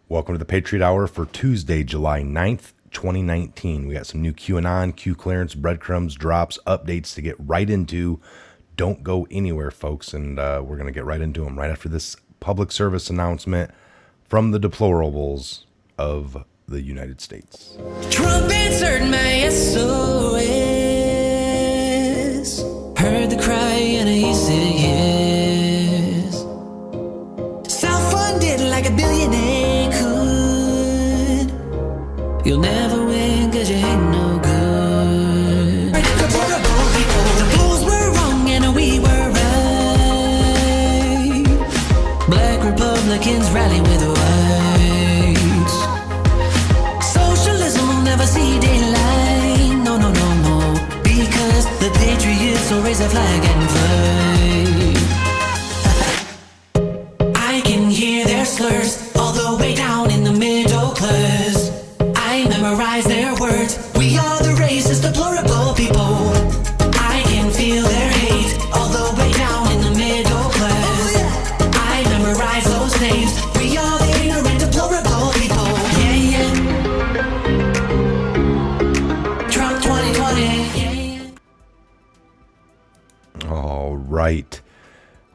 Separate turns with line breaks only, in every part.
Welcome to the Patriot Hour for Tuesday, July 9th, 2019. We got some new QAnon, Q clearance, breadcrumbs, drops, updates to get right into. Don't go anywhere, folks, and we're going to get right into them right after this public service announcement from the deplorables of the United States.
Trump answered my SOS. Heard the cry and he said yes. Self-funded like a billionaire could. You'll never win cause you ain't no good. Deplorable people. The polls were wrong and we were right. Black Republicans rally with whites. Socialism will never see daylight. No, no, no, no. Because the Patriots will raise a flag and fly. I can hear their slurs all the way down in the middle class. I memorize their words. We are the racist, deplorable people. I can feel their hate all the way down in the middle class. I memorize those names. We are the ignorant, deplorable people. Yeah, yeah. Trump 2020. Yeah, yeah.
All right.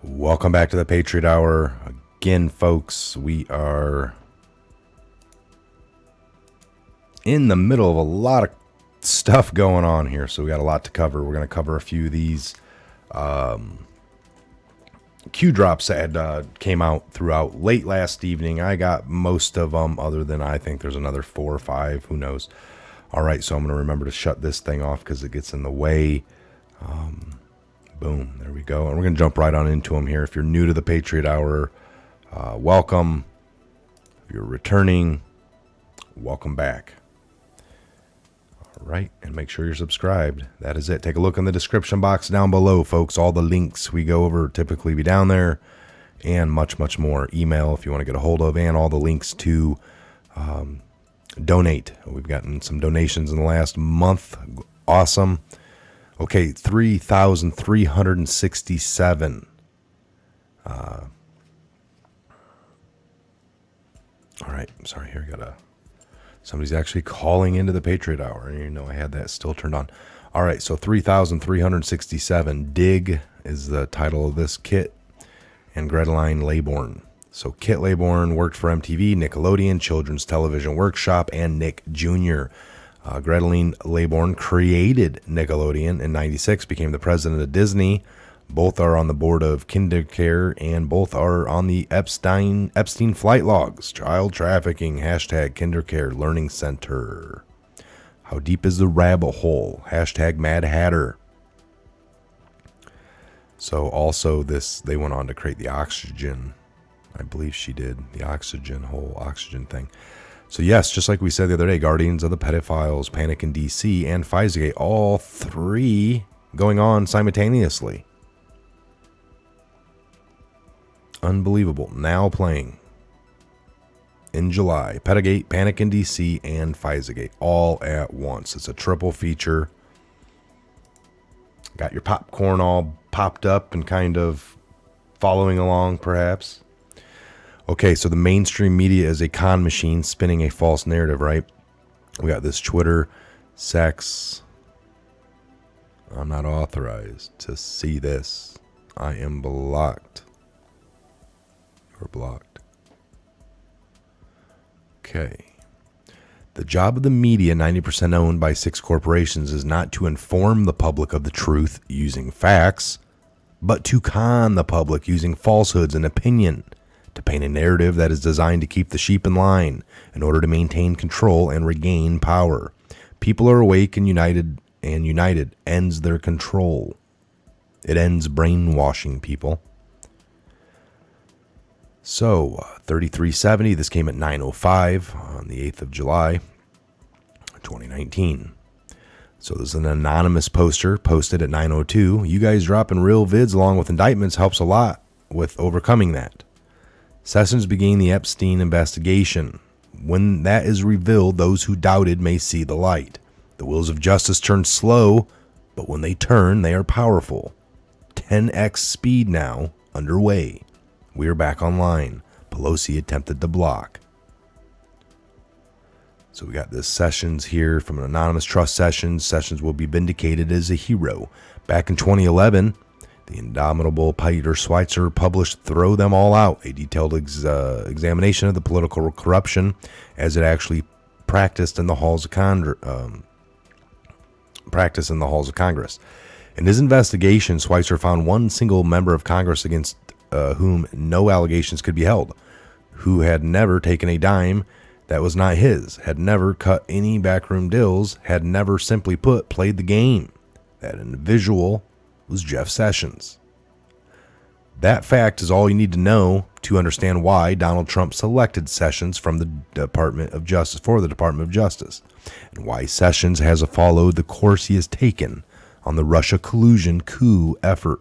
Welcome back to the Patriot Hour. Again, folks, we are in the middle of a lot of stuff going on here, so we got a lot to cover. We're going to cover a few of these Q drops that came out throughout late last evening. I got most of them, other than I think there's another 4 or 5. Who knows? All right, so I'm going to remember to shut this thing off because it gets in the way. Boom, there we go. And we're going to jump right on into them here. If you're new to the Patriot Hour, welcome. If you're returning, welcome back. All right, and make sure you're subscribed. That is it. Take a look in the description box down below, folks. All the links we go over typically be down there, and much, much more. Email if you want to get a hold of, and all the links to donate. We've gotten some donations in the last month. Awesome. Okay, 3,367. All right, sorry, here I got somebody's actually calling into the Patriot Hour, and you know I had that still turned on. All right, so 3,367. Dig is the title of this Kit and Greteline Laybourne. So Kit Laybourne worked for MTV, Nickelodeon, Children's Television Workshop, and Nick Jr. Greteline Laybourne created Nickelodeon in 96, became the president of Disney. Both are on the board of KinderCare, and both are on the Epstein flight logs. Child trafficking, hashtag KinderCare Learning Center. How deep is the rabbit hole? Hashtag Mad Hatter. So also this, they went on to create the oxygen. I believe she did. The whole oxygen thing. So yes, just like we said the other day, Guardians of the Pedophiles, Panic in DC, and Fizegate, all 3 going on simultaneously. Unbelievable. Now playing in July. Pedogate, Panic in DC, and Fizegate all at once. It's a triple feature. Got your popcorn all popped up and kind of following along, perhaps. Okay, so the mainstream media is a con machine spinning a false narrative, right? We got this Twitter, sex. I'm not authorized to see this. I am blocked. You're blocked. Okay. The job of the media, 90% owned by 6 corporations, is not to inform the public of the truth using facts, but to con the public using falsehoods and opinion, to paint a narrative that is designed to keep the sheep in line in order to maintain control and regain power. People are awake and united ends their control. It ends brainwashing people. So, 3370, this came at 9:05 on the 8th of July, 2019. So there's an anonymous poster posted at 9:02. You guys dropping real vids along with indictments helps a lot with overcoming that. Sessions began the Epstein investigation. When that is revealed, those who doubted may see the light. The wheels of justice turn slow, but when they turn, they are powerful. 10x speed now underway. We are back online. Pelosi attempted to block. So we got this Sessions here from an anonymous trust Sessions. Sessions will be vindicated as a hero. Back in 2011, the indomitable Peter Schweitzer published Throw Them All Out, a detailed examination of the political corruption as it actually practiced in the halls of Congress. In his investigation, Schweitzer found one single member of Congress against whom no allegations could be held, who had never taken a dime that was not his, had never cut any backroom deals, had never, simply put, played the game. That individual was Jeff Sessions. That fact is all you need to know to understand why Donald Trump selected Sessions from the Department of Justice for the Department of Justice, and why Sessions has followed the course he has taken on the Russia collusion coup effort.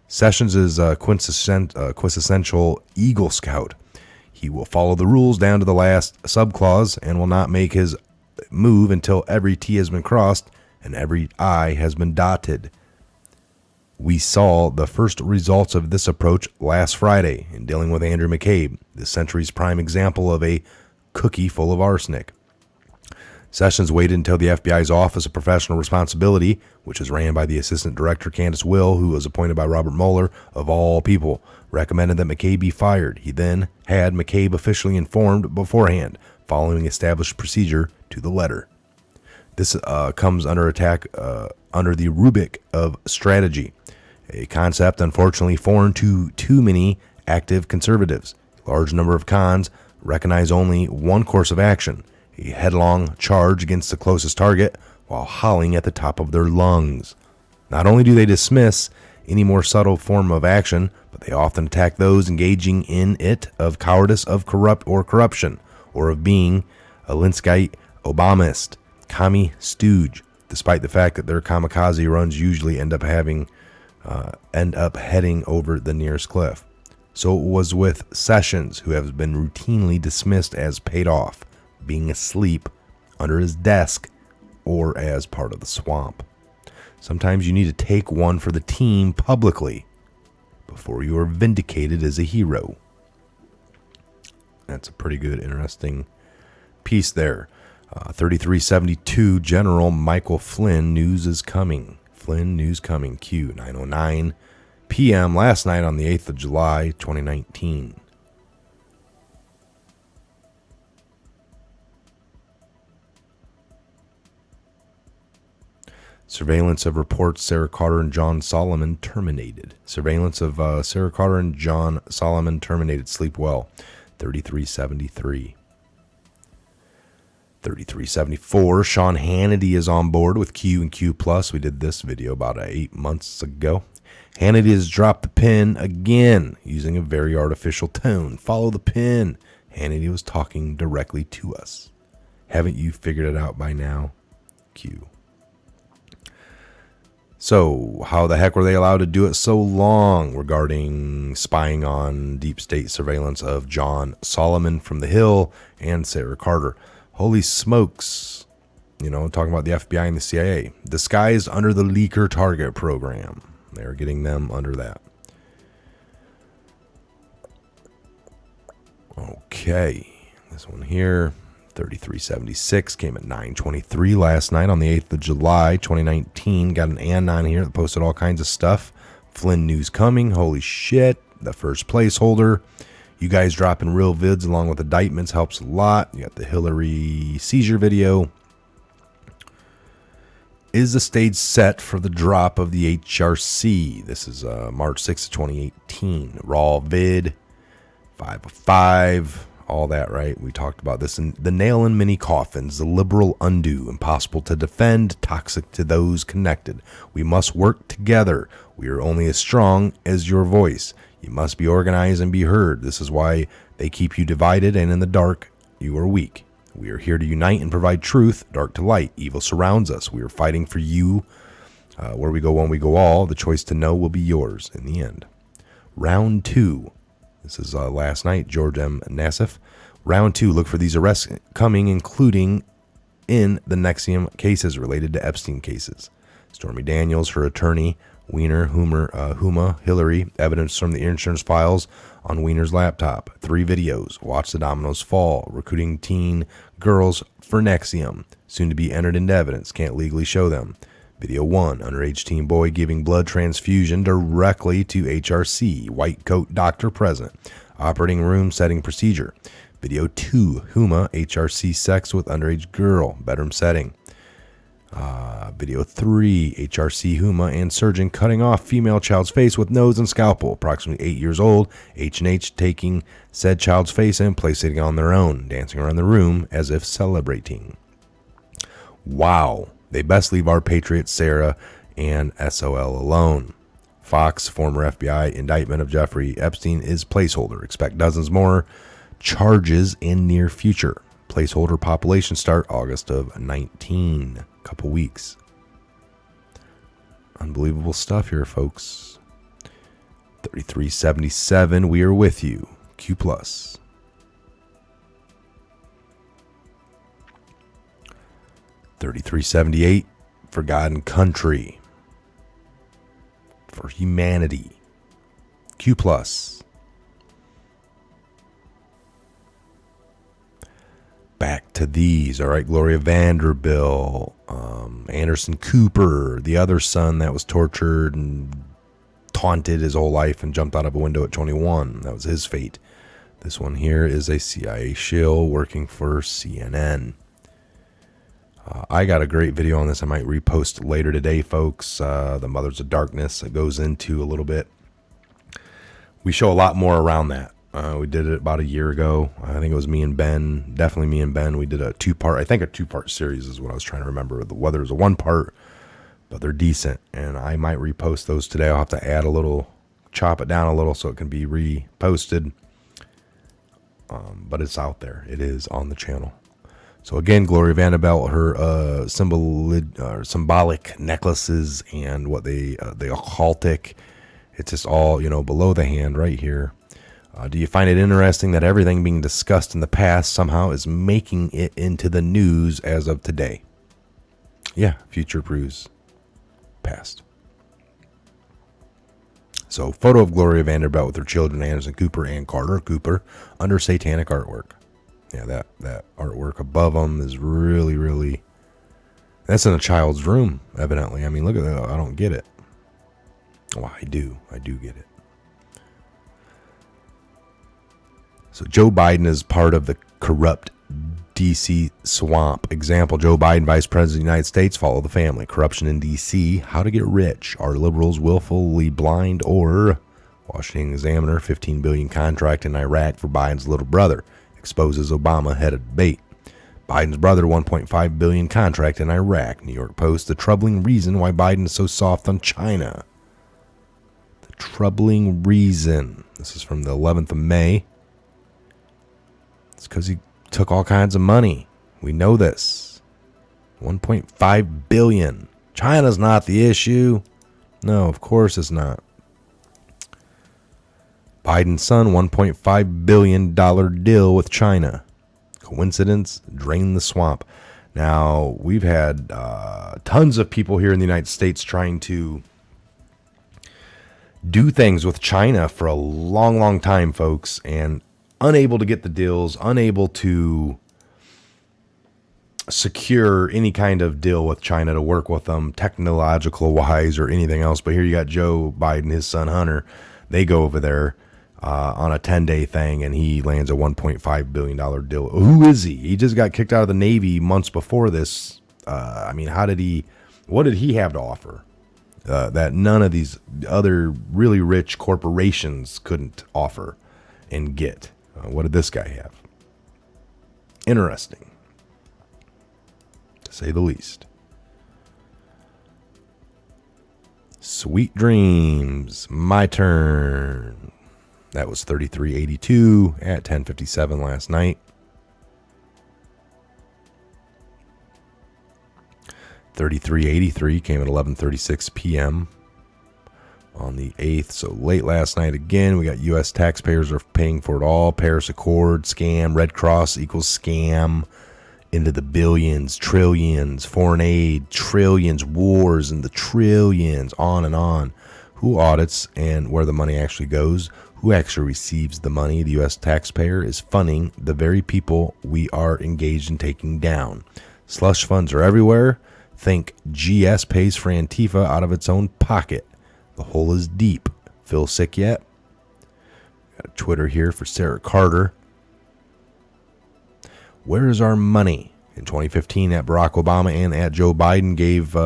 Sessions is a quintessential Eagle Scout. He will follow the rules down to the last subclause and will not make his move until every T has been crossed and every I has been dotted. We saw the first results of this approach last Friday in dealing with Andrew McCabe, the century's prime example of a cookie full of arsenic. Sessions waited until the FBI's Office of Professional Responsibility, which is ran by the Assistant Director Candace Will, who was appointed by Robert Mueller, of all people, recommended that McCabe be fired. He then had McCabe officially informed beforehand, following established procedure to the letter. This comes under attack under the rubric of strategy, a concept unfortunately foreign to too many active conservatives. A large number of cons recognize only one course of action: a headlong charge against the closest target while howling at the top of their lungs. Not only do they dismiss any more subtle form of action, but they often attack those engaging in it of cowardice, of corruption, or of being a Linskite Obamist, commie stooge, despite the fact that their kamikaze runs usually end up heading over the nearest cliff. So it was with Sessions, who has been routinely dismissed as paid off, being asleep under his desk, or as part of the swamp. Sometimes you need to take one for the team publicly before you are vindicated as a hero. That's a pretty good, interesting piece there. 3372 General Michael Flynn, news is coming. Flynn, news coming. Q, 9:09 p.m. last night on the 8th of July, 2019. Surveillance of reports Sarah Carter and John Solomon terminated. Surveillance of Sarah Carter and John Solomon terminated. Sleep well. 3373. 3374. Sean Hannity is on board with Q and Q+. We did this video about 8 months ago. Hannity has dropped the pin again using a very artificial tone. Follow the pin. Hannity was talking directly to us. Haven't you figured it out by now? Q. So, how the heck were they allowed to do it so long regarding spying on deep state surveillance of John Solomon from the Hill and Sarah Carter? Holy smokes. You know, talking about the FBI and the CIA. Disguised under the leaker target program. They're getting them under that. Okay. This one here. 3376 came at 9:23 last night on the 8th of July, 2019. Got an anon here that posted all kinds of stuff. Flynn news coming. Holy shit. The first placeholder. You guys dropping real vids along with indictments helps a lot. You got the Hillary seizure video. Is the stage set for the drop of the HRC? This is March 6th, 2018. Raw vid. 5 of 5. All that, right? We talked about this in the nail in many coffins, the liberal undo, impossible to defend, toxic to those connected. We must work together. We are only as strong as your voice. You must be organized and be heard. This is why they keep you divided, and in the dark, you are weak. We are here to unite and provide truth, dark to light. Evil surrounds us. We are fighting for you. Where we go, when we go all, the choice to know will be yours in the end. Round 2. This is last night, George M. Nassif. Round 2, look for these arrests coming, including in the NXIVM cases related to Epstein cases. Stormy Daniels, her attorney, Wiener, Huma, Hillary, evidence from the insurance files on Wiener's laptop. 3 videos. Watch the dominoes fall. Recruiting teen girls for Nexium. Soon to be entered into evidence. Can't legally show them. Video 1. Underage teen boy giving blood transfusion directly to HRC. White coat doctor present. Operating room setting procedure. Video 2. Huma, HRC sex with underage girl. Bedroom setting. Video 3, HRC Huma and surgeon cutting off female child's face with nose and scalpel. Approximately 8 years old, H&H taking said child's face and placing it on their own, dancing around the room as if celebrating. Wow, they best leave our Patriot Sarah and SOL alone. Fox, former FBI indictment of Jeffrey Epstein is placeholder. Expect dozens more charges in near future. Placeholder population start August of 19. Couple weeks. Unbelievable stuff here, folks. 3377, we are with you. Q plus. 3378, for God and country. For humanity. Q plus. Back to these. All right, Gloria Vanderbilt, Anderson Cooper, the other son that was tortured and taunted his whole life and jumped out of a window at 21. That was his fate. This one here is a CIA shill working for CNN. I got a great video on this I might repost later today, folks. The Mothers of Darkness. It goes into a little bit. We show a lot more around that. We did it about a year ago. I think it was me and Ben. Definitely me and Ben. We did a 2-part, I think a 2-part series is what I was trying to remember. Whether it was a 1-part, but they're decent. And I might repost those today. I'll have to add a little, chop it down a little so it can be reposted. But it's out there. It is on the channel. So again, Gloria Vanderbilt, her symbolic necklaces and what the occultic, it's just all, below the hand right here. Do you find it interesting that everything being discussed in the past somehow is making it into the news as of today? Yeah, future proves past. So, photo of Gloria Vanderbilt with her children, Anderson Cooper and Carter Cooper, under satanic artwork. Yeah, that artwork above them is really, really... That's in a child's room, evidently. I mean, look at that. I don't get it. Oh, I do get it. So Joe Biden is part of the corrupt D.C. swamp. Example, Joe Biden, Vice President of the United States, follow the family. Corruption in D.C., how to get rich. Are liberals willfully blind? Or Washington Examiner, $15 billion contract in Iraq for Biden's little brother. Exposes Obama head of debate. Biden's brother, $1.5 billion contract in Iraq. New York Post, the troubling reason why Biden is so soft on China. The troubling reason. This is from the 11th of May. It's because he took all kinds of money. We know this. $1.5 billion. China's not the issue. No, of course it's not. Biden's son, $1.5 billion deal with China. Coincidence? Drain the swamp. Now, we've had tons of people here in the United States trying to do things with China for a long, long time, folks, and unable to get the deals, unable to secure any kind of deal with China to work with them technological wise or anything else. But here you got Joe Biden, his son Hunter. They go over there on a 10-day thing, and he lands a $1.5 billion deal. Who is he? He just got kicked out of the Navy months before this. What did he have to offer that none of these other really rich corporations couldn't offer and get? What did this guy have? Interesting, to say the least. Sweet dreams. My turn. That was 3382 at 10:57 last night. 3383 came at 11:36 p.m. on the 8th. So late last night again, we got U.S. taxpayers are paying for it all. Paris Accord, scam. Red Cross equals scam. into the billions, trillions, foreign aid, trillions, wars, and the trillions, on and on. Who audits and where the money actually goes? Who actually receives the money? The U.S. taxpayer is funding the very people we are engaged in taking down. Slush funds are everywhere. Think GS pays for Antifa out of its own pocket. The hole is deep. Feel sick yet? Got a Twitter here for Sarah Carter. Where is our money? In 2015, at Barack Obama and at Joe Biden gave,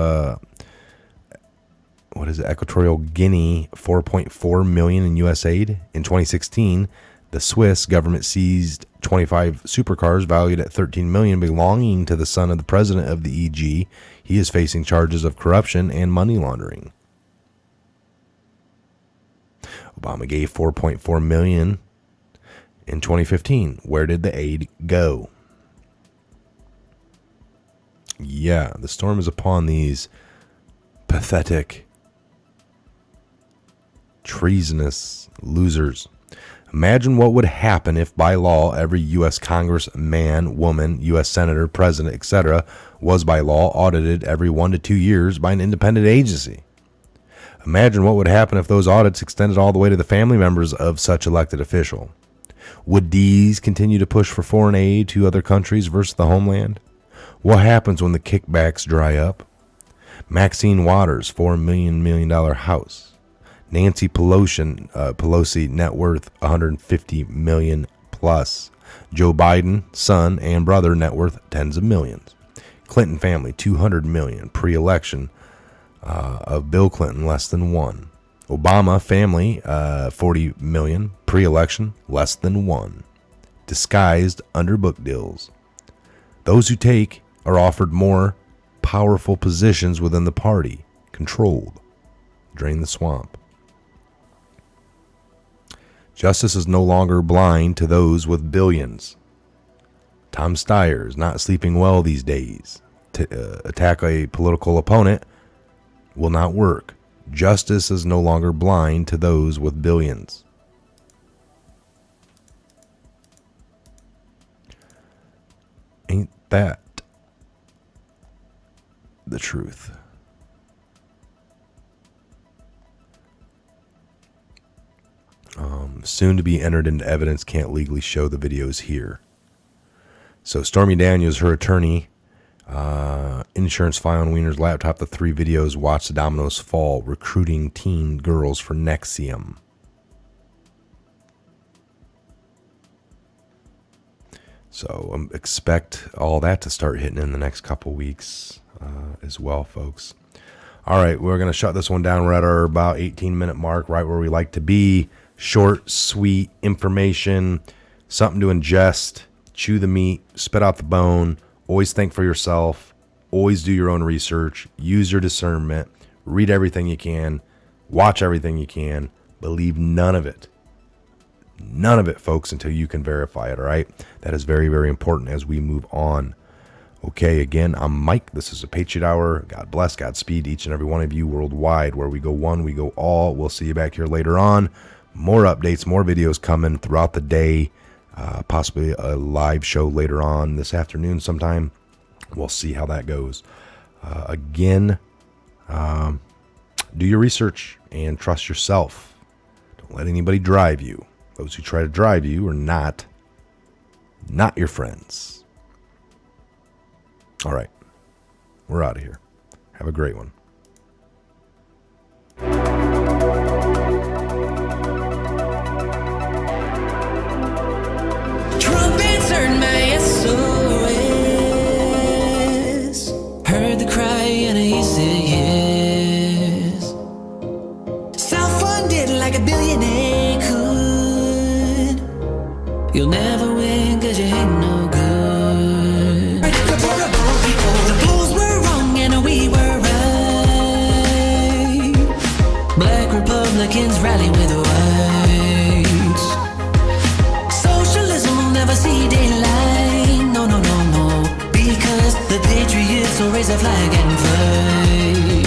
Equatorial Guinea $4.4 million in U.S. aid. In 2016, the Swiss government seized 25 supercars valued at $13 million belonging to the son of the president of the EG. He is facing charges of corruption and money laundering. Obama gave $4.4 million in 2015. Where did the aid go? Yeah, the storm is upon these pathetic, treasonous losers. Imagine what would happen if by law every U.S. congressman, woman, U.S. senator, president, etc. was by law audited every 1 to 2 years by an independent agency. Imagine what would happen if those audits extended all the way to the family members of such elected official. Would these continue to push for foreign aid to other countries versus the homeland? What happens when the kickbacks dry up? Maxine Waters, $4 million house. Nancy Pelosi net worth $150 million plus. Joe Biden, son and brother, net worth tens of millions. Clinton family, $200 million pre-election of Bill Clinton, less than one. Obama family, $40 million pre-election, less than one. Disguised under book deals. Those who take are offered more powerful positions within the party, controlled. Drain the swamp. Justice is no longer blind to those with billions. Tom Steyer is not sleeping well these days. To attack a political opponent will not work. Justice is no longer blind to those with billions. Ain't that the truth? Soon to be entered into evidence, can't legally show the videos here. So Stormy Daniels, her attorney, insurance file on Wiener's laptop, the 3 videos, watch the dominoes fall, recruiting teen girls for Nexium. So expect all that to start hitting in the next couple weeks as well, folks. All right, we're going to shut this one down. We're at our about 18-minute mark, right where we like to be. Short, sweet information, something to ingest, chew the meat, spit out the bone. Always think for yourself. Always do your own research. Use your discernment. Read everything you can. Watch everything you can. Believe none of it. None of it, folks, until you can verify it, all right? That is very, very important as we move on. Okay, again, I'm Mike. This is a Patriot Hour. God bless, Godspeed each and every one of you worldwide. Where we go one, we go all. We'll see you back here later on. More updates, more videos coming throughout the day. Possibly a live show later on this afternoon sometime. We'll see how that goes. Again, do your research and trust yourself. Don't let anybody drive you. Those who try to drive you are not your friends. All right. We're out of here. Have a great one.
Trump answered my SOS. Heard the cry and he said yes. Self-funded like a billionaire could. You'll never win 'cause you ain't no good. The polls were wrong and we were right. Black Republicans rally with the whites. Socialism will never see daylight. No, no, no, no. Because the Patriots will raise a flag and fight.